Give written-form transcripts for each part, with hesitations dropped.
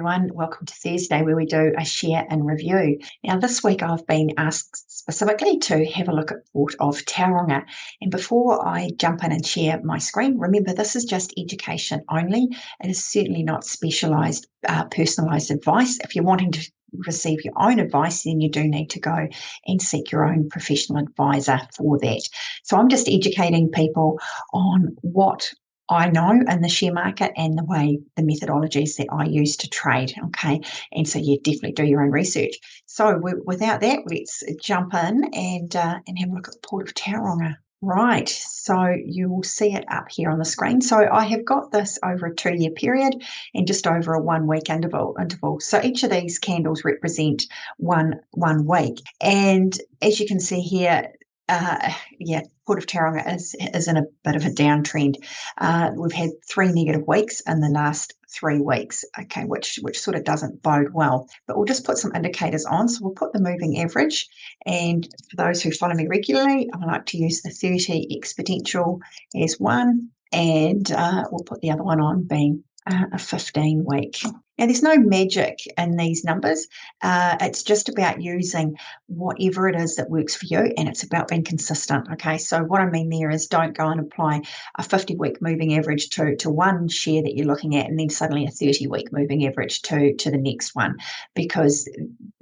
everyone. Welcome to Thursday, where we do a share and review. Now, this week I've been asked specifically to have a look at Port of Tauranga. And before I jump in and share my screen, remember this is just education only. It is certainly not specialised, personalised advice. If you're wanting to receive your own advice, then you do need to go and seek your own professional advisor for that. So I'm just educating people on what I know in the share market and the methodologies that I use to trade. Okay. And so you definitely do your own research. So without that, let's jump in and have a look at the Port of Tauranga. Right. So you will see it up here on the screen. So I have got this over a 2-year period and just over a 1-week interval. So each of these candles represent one week. And as you can see here, Port of Tauranga is in a bit of a downtrend. We've had 3 negative weeks in the last 3 weeks, okay, which sort of doesn't bode well. But we'll just put some indicators on. So we'll put the moving average, and for those who follow me regularly, I like to use the 30 exponential as one, and we'll put the other one on being a 15-week. Now, there's no magic in these numbers. It's just about using whatever it is that works for you, and it's about being consistent, okay? So what I mean there is don't go and apply a 50-week moving average to one share that you're looking at and then suddenly a 30-week moving average to the next one, because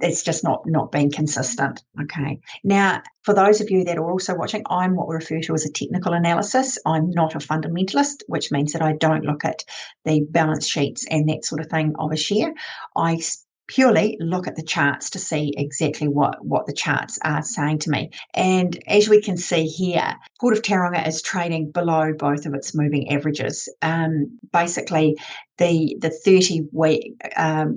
it's just not being consistent, okay? Now, for those of you that are also watching, I'm what we refer to as a technical analysis. I'm not a fundamentalist, which means that I don't look at the balance sheets and that sort of thing of a share. I purely look at the charts to see exactly what the charts are saying to me. And as we can see here, Port of Tauranga is trading below both of its moving averages. Basically, the 30-week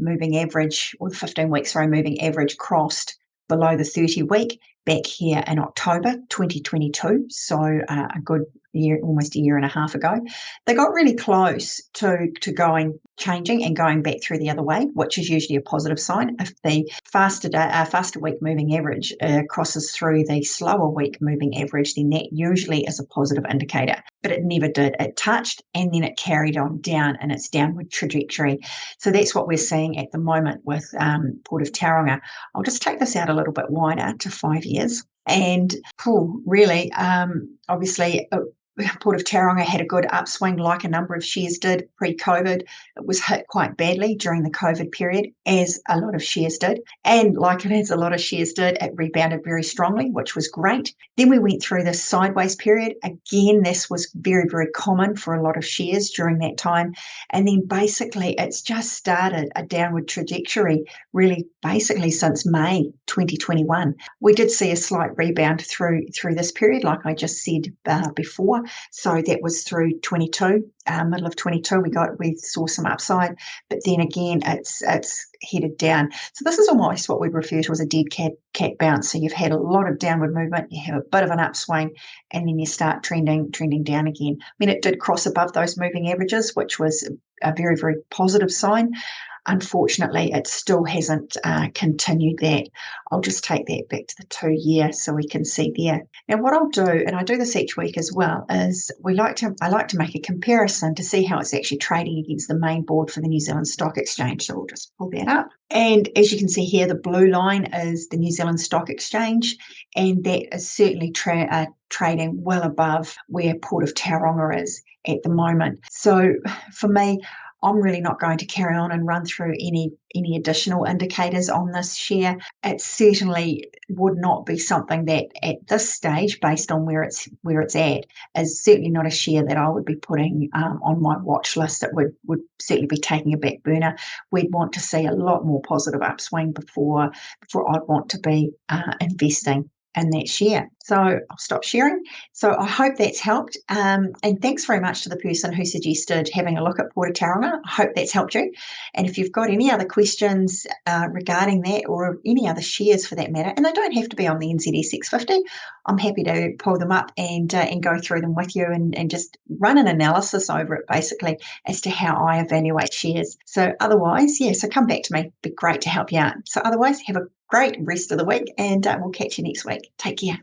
moving average, or the 15-week, moving average crossed below the 30-week back here in October 2022, so a good year, almost a year and a half ago. They got really close to changing and going back through the other way, which is usually a positive sign. If the faster week moving average crosses through the slower week moving average, then that usually is a positive indicator. But it never did. It touched and then it carried on down in its downward trajectory. So that's what we're seeing at the moment with Port of Tauranga. I'll just take this out a little bit wider to 5 years. And really, obviously, Port of Tauranga had a good upswing like a number of shares did pre-COVID. It was hit quite badly during the COVID period, as a lot of shares did. And like it as a lot of shares did, it rebounded very strongly, which was great. Then we went through this sideways period. Again, this was very, very common for a lot of shares during that time. And then basically it's just started a downward trajectory, really basically since May 2021. We did see a slight rebound through this period, like I just said before. So that was through 22, middle of 22, we saw some upside, but then again, it's headed down. So this is almost what we'd refer to as a dead cat bounce. So you've had a lot of downward movement, you have a bit of an upswing, and then you start trending down again. I mean, it did cross above those moving averages, which was a very, very positive sign. Unfortunately, it still hasn't continued that. I'll just take that back to the 2-year so we can see there. Now, what I'll do, and I do this each week as well, is I like to make a comparison to see how it's actually trading against the main board for the New Zealand Stock Exchange. So we'll just pull that up. And as you can see here, the blue line is the New Zealand Stock Exchange, and that is certainly trading well above where Port of Tauranga is at the moment. So for me, I'm really not going to carry on and run through any additional indicators on this share. It certainly would not be something that at this stage, based on where it's at, is certainly not a share that I would be putting on my watch list. That would certainly be taking a back burner. We'd want to see a lot more positive upswing before I'd want to be investing in that share. So I'll stop sharing. So I hope that's helped. And thanks very much to the person who suggested having a look at Port of Tauranga. I hope that's helped you. And if you've got any other questions regarding that, or any other shares for that matter, and they don't have to be on the NZX 50, I'm happy to pull them up and go through them with you and just run an analysis over it, basically, as to how I evaluate shares. So otherwise, so come back to me. It'd be great to help you out. So otherwise, have a great rest of the week, and we'll catch you next week. Take care.